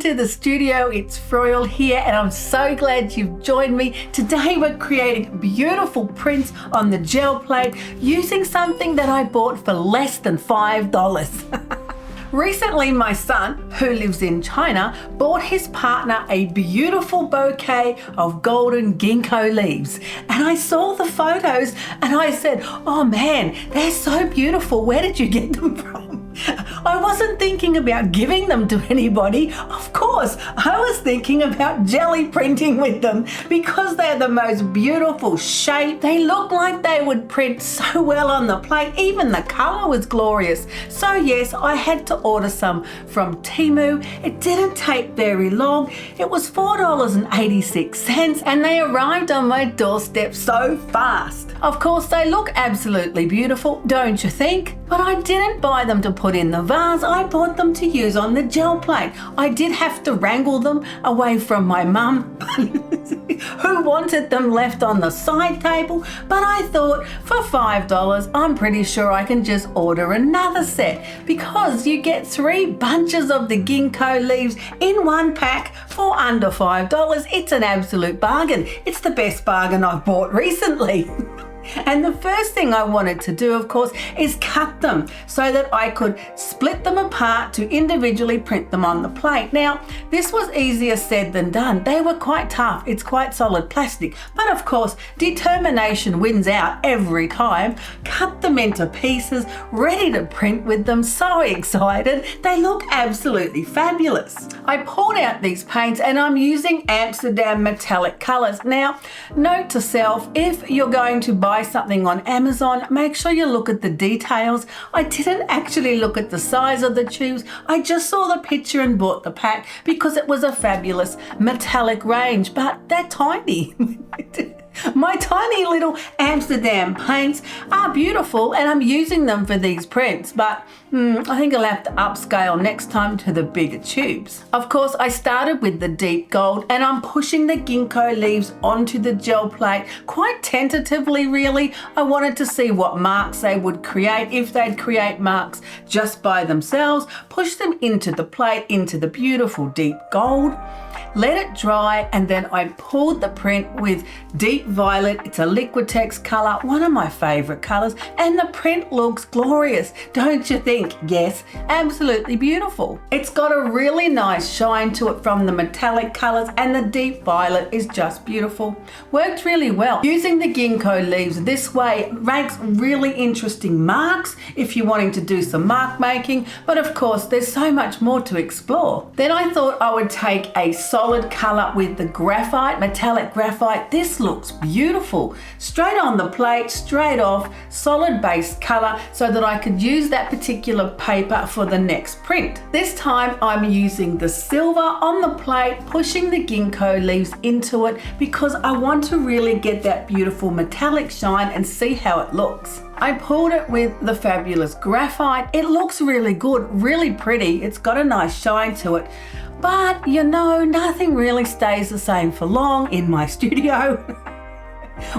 into the studio. It's Froyle here and I'm so glad you've joined me. Today we're creating beautiful prints on the gel plate using something that I bought for less than $5. Recently, my son, who lives in China, bought his partner a beautiful bouquet of golden ginkgo leaves. And I saw the photos and I said, oh man, they're so beautiful. Where did you get them from? I wasn't thinking about giving them to anybody. Of course, I was thinking about jelly printing with them because they're the most beautiful shape. They look like they would print so well on the plate. Even the color was glorious. So yes, I had to order some from Temu. It didn't take very long. It was $4.86 and they arrived on my doorstep so fast. Of course, they look absolutely beautiful, don't you think? But I didn't buy them to put in the vase. I bought them to use on the gel plate. I did have to wrangle them away from my mum who wanted them left on the side table, but I thought for $5 I'm pretty sure I can just order another set because you get 3 bunches of the ginkgo leaves in one pack for under $5. It's an absolute bargain. It's the best bargain I've bought recently. And the first thing I wanted to do, of course, is cut them so that I could split them apart to individually print them on the plate. Now, this was easier said than done. They were quite tough. It's quite solid plastic. But of course, determination wins out every time. Cut them into pieces, ready to print with them. So excited. They look absolutely fabulous. I pulled out these paints and I'm using Amsterdam metallic colors. Now, note to self, if you're going to buy something on Amazon, make sure you look at the details. I didn't actually look at the size of the tubes. I just saw the picture and bought the pack because it was a fabulous metallic range, but they're tiny. My tiny little Amsterdam paints are beautiful and I'm using them for these prints, but I think I'll have to upscale next time to the bigger tubes. Of course, I started with the deep gold and I'm pushing the ginkgo leaves onto the gel plate quite tentatively, really. I wanted to see what marks they would create, if they'd create marks just by themselves. Push them into the plate, into the beautiful deep gold. Let it dry and then I pulled the print with deep violet. It's a Liquitex color, one of my favorite colors, and the print looks glorious, don't you think? Yes, absolutely beautiful. It's got a really nice shine to it from the metallic colors and the deep violet is just beautiful. Worked really well. Using the ginkgo leaves this way makes really interesting marks if you're wanting to do some mark making, but of course there's so much more to explore. Then I thought I would take a solid color with the graphite, metallic graphite. This looks beautiful. Straight on the plate, straight off, solid base color so that I could use that particular paper for the next print. This time I'm using the silver on the plate, pushing the ginkgo leaves into it because I want to really get that beautiful metallic shine and see how it looks. I pulled it with the fabulous graphite. It looks really good, really pretty. It's got a nice shine to it. But you know, nothing really stays the same for long in my studio.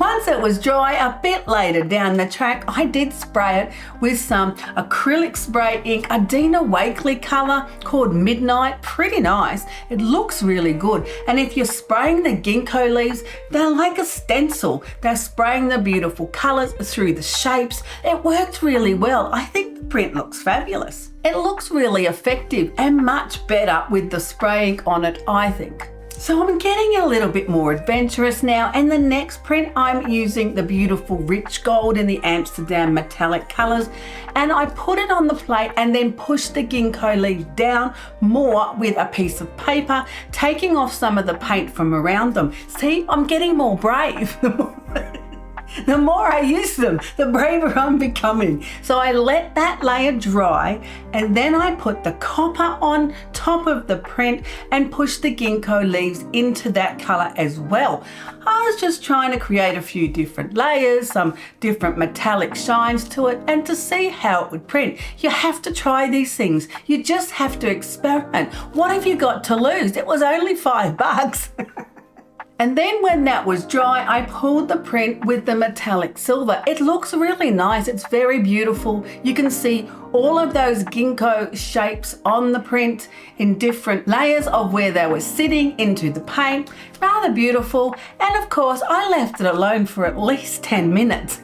Once it was dry, a bit later down the track, I did spray it with some acrylic spray ink, a Dina Wakley color called Midnight. Pretty nice. It looks really good. And if you're spraying the ginkgo leaves, they're like a stencil. They're spraying the beautiful colors through the shapes. It worked really well. I think the print looks fabulous. It looks really effective and much better with the spray ink on it, I think. So I'm getting a little bit more adventurous now, and the next print I'm using the beautiful rich gold in the Amsterdam metallic colors, and I put it on the plate and then pushed the ginkgo leaves down more with a piece of paper, taking off some of the paint from around them. See, I'm getting more brave. The more I use them, the braver I'm becoming. So I let that layer dry and then I put the copper on top of the print and pushed the ginkgo leaves into that color as well. I was just trying to create a few different layers, some different metallic shines to it, and to see how it would print. You have to try these things. You just have to experiment. What have you got to lose? It was only $5. And then when that was dry, I pulled the print with the metallic silver. It looks really nice. It's very beautiful. You can see all of those ginkgo shapes on the print in different layers of where they were sitting into the paint. Rather beautiful. And of course, I left it alone for at least 10 minutes.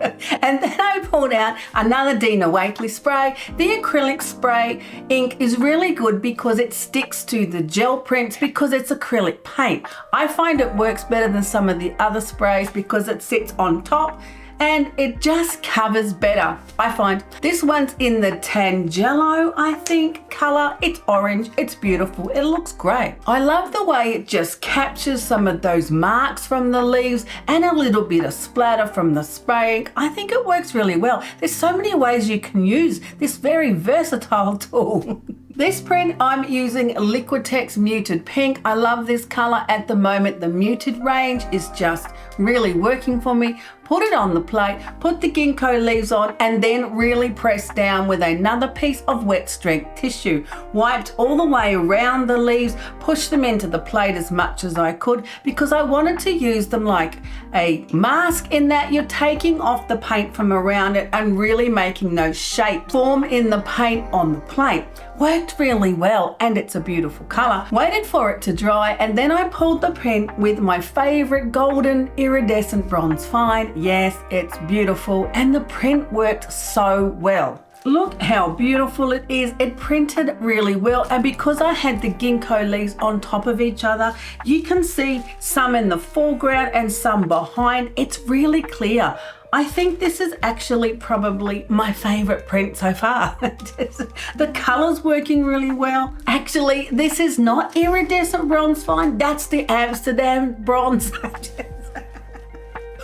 And then I pulled out another Dina Wakley spray. The acrylic spray ink is really good because it sticks to the gel prints because it's acrylic paint. I find it works better than some of the other sprays because it sits on top and it just covers better. I find this one's in the Tangelo, I think, color. It's orange, it's beautiful, it looks great. I love the way it just captures some of those marks from the leaves and a little bit of splatter from the spray ink. I think it works really well. There's so many ways you can use this very versatile tool. This print, I'm using Liquitex Muted Pink. I love this color at the moment. The muted range is just really working for me. Put it on the plate, put the ginkgo leaves on, and then really press down with another piece of wet strength tissue. Wiped all the way around the leaves, pushed them into the plate as much as I could because I wanted to use them like a mask in that you're taking off the paint from around it and really making those shapes form in the paint on the plate. Worked really well and it's a beautiful color. Waited for it to dry and then I pulled the print with my favorite golden iridescent bronze fine. Yes, it's beautiful and the print worked so well. Look how beautiful it is. It printed really well, and because I had the ginkgo leaves on top of each other, you can see some in the foreground and some behind. It's really clear. I think this is actually probably my favorite print so far. The color's working really well. Actually, this is not iridescent bronze fine. That's the Amsterdam bronze.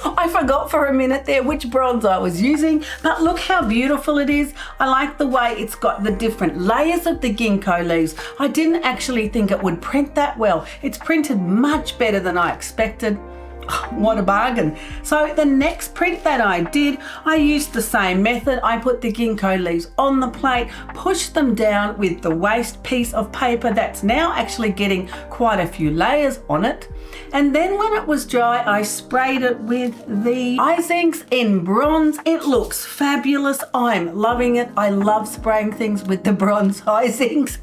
I forgot for a minute there which bronze I was using, but look how beautiful it is. I like the way it's got the different layers of the ginkgo leaves. I didn't actually think it would print that well. It's printed much better than I expected. What a bargain. So the next print that I did, I used the same method. I put the ginkgo leaves on the plate, pushed them down with the waste piece of paper that's now actually getting quite a few layers on it. And then when it was dry, I sprayed it with the Ice Inks in bronze. It looks fabulous. I'm loving it. I love spraying things with the bronze Ice Inks.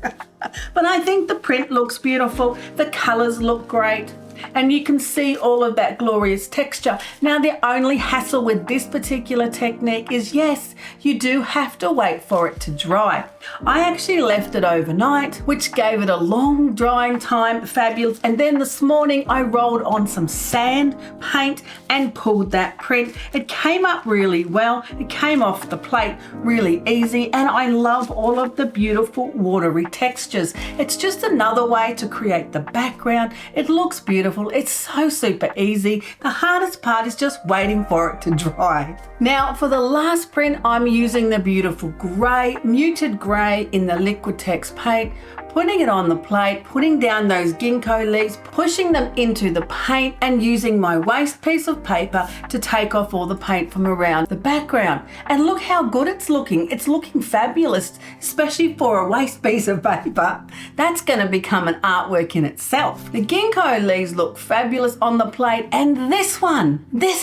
But I think the print looks beautiful. The colors look great. And you can see all of that glorious texture. Now, the only hassle with this particular technique is, yes, you do have to wait for it to dry. I actually left it overnight, which gave it a long drying time, fabulous. And then this morning I rolled on some sand paint and pulled that print. It came up really well. It came off the plate really easy. And I love all of the beautiful watery textures. It's just another way to create the background. It looks beautiful. It's so super easy. The hardest part is just waiting for it to dry. Now for the last print, I'm using the beautiful grey, muted grey in the Liquitex paint, putting it on the plate, putting down those ginkgo leaves, pushing them into the paint and using my waste piece of paper to take off all the paint from around the background. And look how good it's looking. It's looking fabulous, especially for a waste piece of paper. That's going to become an artwork in itself. The ginkgo leaves look fabulous on the plate, and this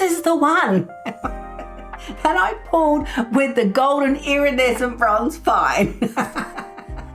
is the one. And I pulled with the golden iridescent bronze fine.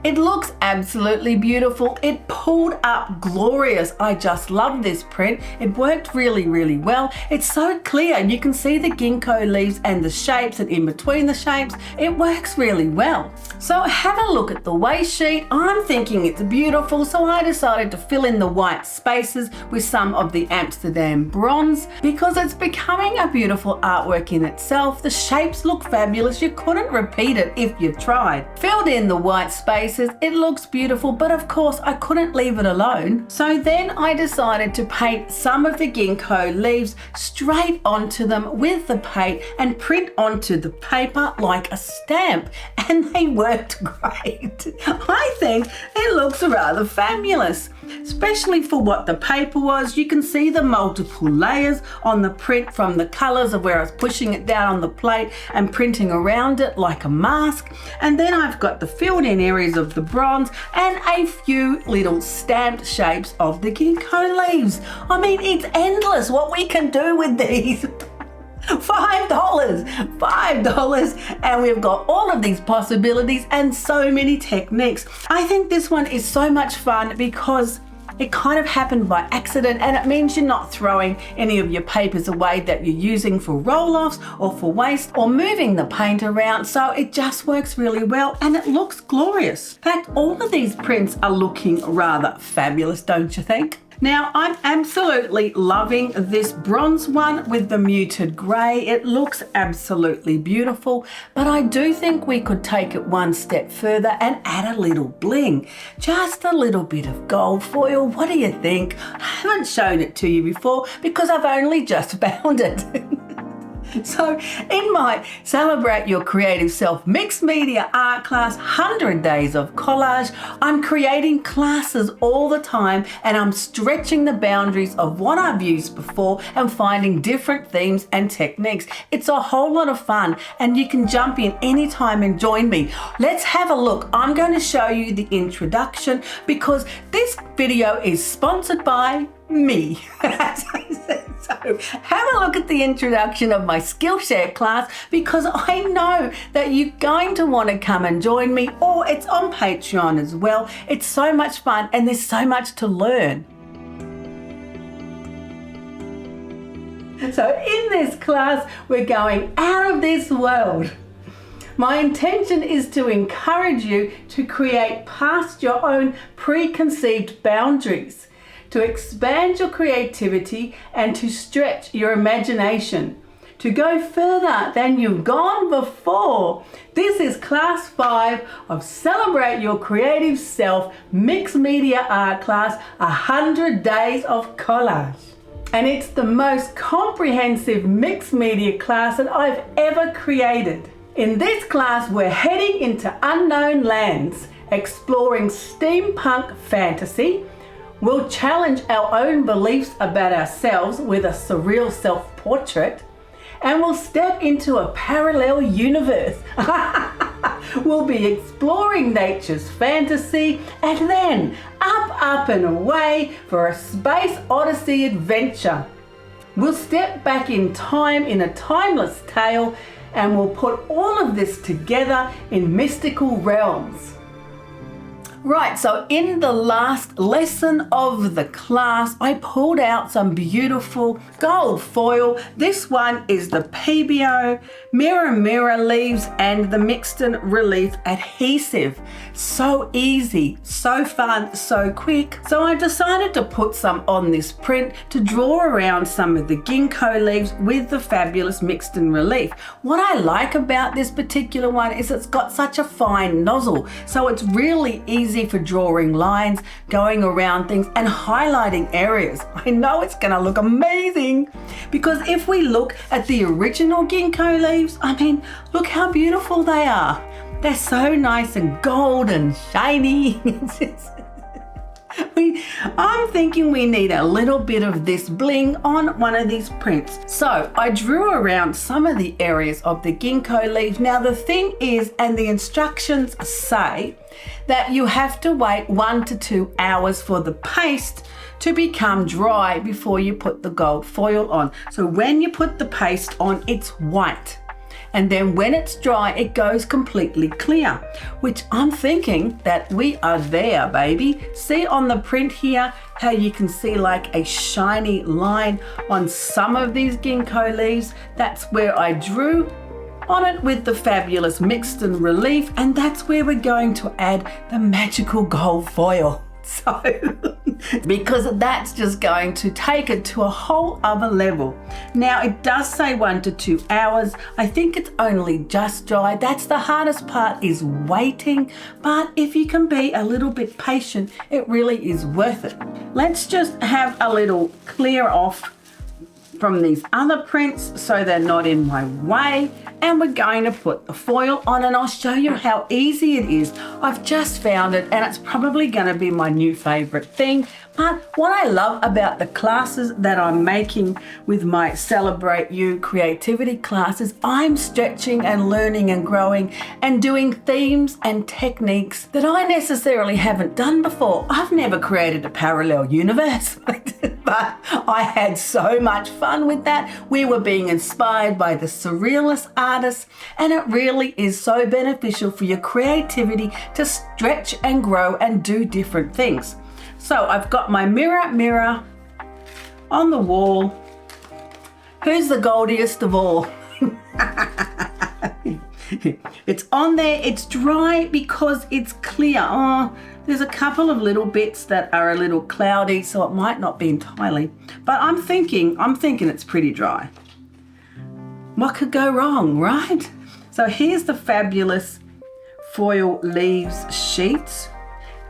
It looks absolutely beautiful. It pulled up glorious. I just love this print. It worked really, really well. It's so clear. You can see the ginkgo leaves and the shapes and in between the shapes. It works really well. So have a look at the waste sheet. I'm thinking it's beautiful, so I decided to fill in the white spaces with some of the Amsterdam bronze because it's becoming a beautiful artwork in itself. The shapes look fabulous. You couldn't repeat it if you tried. Filled in the white spaces. It looks beautiful, but of course I couldn't leave it alone. So then I decided to paint some of the ginkgo leaves straight onto them with the paint and print onto the paper like a stamp, and they worked great. I think it looks rather fabulous. especially for what the paper was. You can see the multiple layers on the print from the colors of where I was pushing it down on the plate and printing around it like a mask. And then I've got the filled in areas of the bronze and a few little stamped shapes of the ginkgo leaves. I mean, it's endless what we can do with these. $5, and we've got all of these possibilities and so many techniques. I think this one is so much fun because it kind of happened by accident, and it means you're not throwing any of your papers away that you're using for roll-offs or for waste or moving the paint around. So it just works really well and it looks glorious. In fact, all of these prints are looking rather fabulous, don't you think? Now, I'm absolutely loving this bronze one with the muted grey. It looks absolutely beautiful, but I do think we could take it one step further and add a little bling. Just a little bit of gold foil. What do you think? I haven't shown it to you before because I've only just found it. So in my Celebrate Your Creative Self Mixed Media Art class, 100 Days of Collage, I'm creating classes all the time and I'm stretching the boundaries of what I've used before and finding different themes and techniques. It's a whole lot of fun and you can jump in anytime and join me. Let's have a look. I'm going to show you the introduction because this video is sponsored by me. So have a look at the introduction of my Skillshare class because I know that you're going to want to come and join me, or it's on Patreon as well. It's so much fun and there's so much to learn. So in this class, we're going out of this world. My intention is to encourage you to create past your own preconceived boundaries, to expand your creativity and to stretch your imagination, to go further than you've gone before. This is class 5 of Celebrate Your Creative Self Mixed Media Art class, 100 Days of Collage. And it's the most comprehensive mixed media class that I've ever created. In this class, we're heading into unknown lands, exploring steampunk fantasy. We'll challenge our own beliefs about ourselves with a surreal self-portrait, and we'll step into a parallel universe. We'll be exploring nature's fantasy and then up and away for a space odyssey adventure. We'll step back in time in a timeless tale and we'll put all of this together in mystical realms. Right, so in the last lesson of the class, I pulled out some beautiful gold foil. This one is the PBO Mirror Leaves and the Mixed and Relief Adhesive. So easy, so fun, so quick. So I decided to put some on this print to draw around some of the ginkgo leaves with the fabulous Mixed and Relief. What I like about this particular one is it's got such a fine nozzle, so it's really easy for drawing lines, going around things and highlighting areas. I know it's going to look amazing because if we look at the original ginkgo leaves, I mean, look how beautiful they are. They're so nice and gold and shiny. I'm thinking we need a little bit of this bling on one of these prints. So I drew around some of the areas of the ginkgo leaves. Now the thing is, and the instructions say, that you have to wait 1 to 2 hours for the paste to become dry before you put the gold foil on. So when you put the paste on, it's white. And then when it's dry, it goes completely clear, which I'm thinking that we are there, baby. See on the print here, how you can see like a shiny line on some of these ginkgo leaves. That's where I drew on it with the fabulous Mixed and Relief, and that's where we're going to add the magical gold foil. So, because that's just going to take it to a whole other level. Now it does say 1 to 2 hours. I think it's only just dry. That's the hardest part, is waiting. But if you can be a little bit patient, it really is worth it. Let's just have a little clear off from these other prints so they're not in my way. And we're going to put the foil on, and I'll show you how easy it is. I've just found it and it's probably going to be my new favorite thing. But what I love about the classes that I'm making with my Celebrate You creativity classes, I'm stretching and learning and growing and doing themes and techniques that I necessarily haven't done before. I've never created a parallel universe, but I had so much fun with that. We were being inspired by the surrealist artists, and it really is so beneficial for your creativity to stretch and grow and do different things. So I've got my mirror on the wall. Who's the goldiest of all? It's on there. It's dry because it's clear. Oh, there's a couple of little bits that are a little cloudy, so it might not be entirely. But I'm thinking it's pretty dry. What could go wrong, right? So here's the fabulous foil leaves sheets.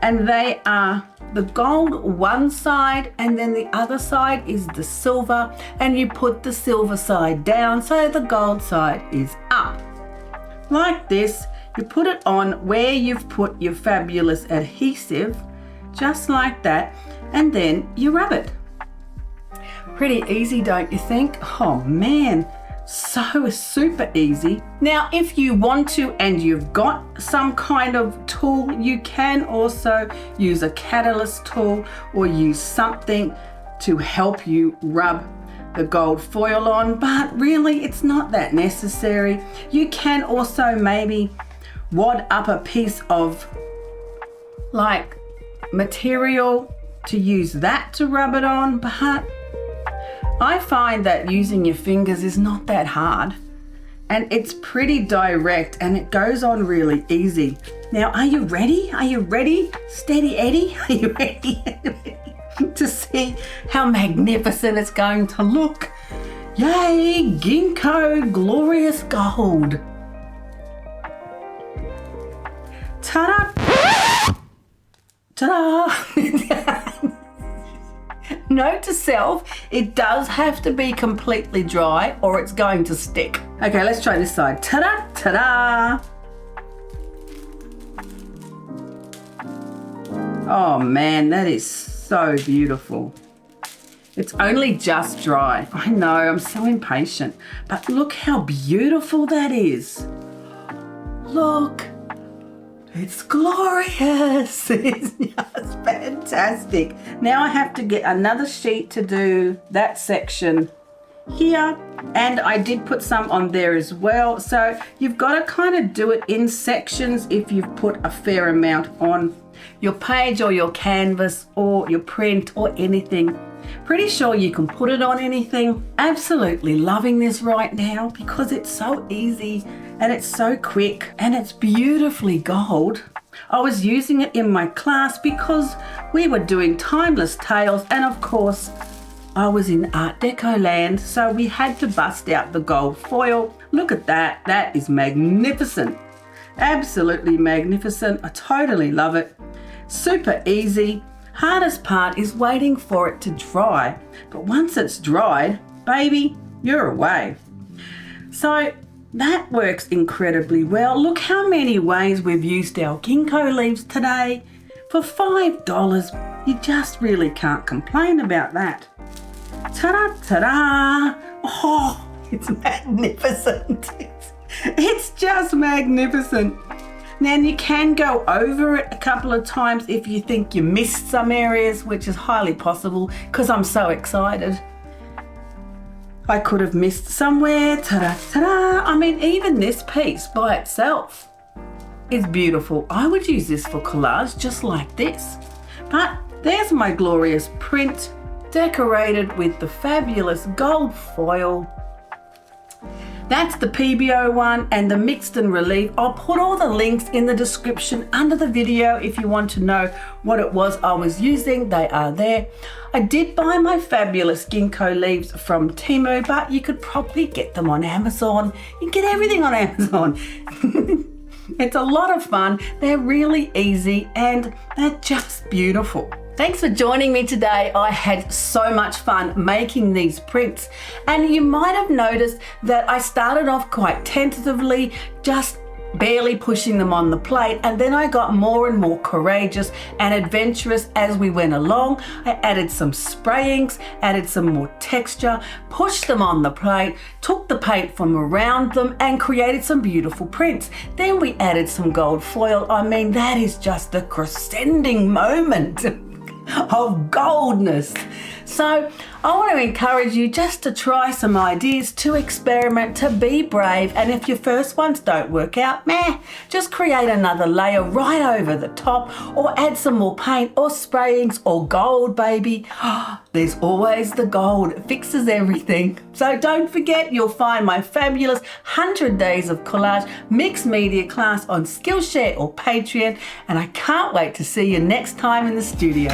And they are the gold one side, and then the other side is the silver, and you put the silver side down so the gold side is up. Like this, you put it on where you've put your fabulous adhesive, just like that, and then you rub it. Pretty easy, don't you think? Oh man, so super easy. Now, if you want to and you've got some kind of tool, you can also use a catalyst tool or use something to help you rub the gold foil on, but really it's not that necessary. You can also maybe wad up a piece of like material to use that to rub it on, but I find that using your fingers is not that hard, and it's pretty direct and it goes on really easy. Now, are you ready? Are you ready? Steady Eddie, are you ready to see how magnificent it's going to look? Yay, Ginkgo Glorious Gold. Ta-da! Ta-da! Note to self, it does have to be completely dry or it's going to stick. Okay, let's try this side. Ta-da, ta-da. Oh man, that is so beautiful. It's only just dry. I know, I'm so impatient, but look how beautiful that is. Look. It's glorious. It's just fantastic. Now I have to get another sheet to do that section here, and I did put some on there as well. So you've got to kind of do it in sections if you've put a fair amount on your page or your canvas or your print or anything. Pretty sure you can put it on anything. Absolutely loving this right now because it's so easy and it's so quick and it's beautifully gold. I was using it in my class because we were doing timeless tales, and of course I was in Art Deco land, so we had to bust out the gold foil. Look at that. That is magnificent. Absolutely magnificent. I totally love it. Super easy. Hardest part is waiting for it to dry, but once it's dried, baby, you're away. So that works incredibly well. Look how many ways we've used our ginkgo leaves today. For $5, you just really can't complain about that. Ta-da, ta-da! Oh, it's magnificent. It's just magnificent. Now you can go over it a couple of times if you think you missed some areas, which is highly possible because I'm so excited. I could have missed somewhere. Ta-da, ta-da! I mean, even this piece by itself is beautiful. I would use this for collage just like this. But there's my glorious print, decorated with the fabulous gold foil. That's the PBO one and the mixed and relief. I'll put all the links in the description under the video if you want to know what it was I was using. They are there. I did buy my fabulous ginkgo leaves from Temu, but you could probably get them on Amazon. You can get everything on Amazon. It's a lot of fun. They're really easy and they're just beautiful. Thanks for joining me today. I had so much fun making these prints, and you might have noticed that I started off quite tentatively, just barely pushing them on the plate, and then I got more and more courageous and adventurous as we went along. I added some sprayings, added some more texture, pushed them on the plate, took the paint from around them and created some beautiful prints. Then we added some gold foil. I mean, that is just the crescending moment of goldness. So I want to encourage you just to try some ideas, to experiment, to be brave, and if your first ones don't work out, just create another layer right over the top, or add some more paint or sprayings or gold, baby. There's always the gold. It fixes everything. So don't forget, you'll find my fabulous 100 Days of Collage mixed media class on Skillshare or Patreon, and I can't wait to see you next time in the studio.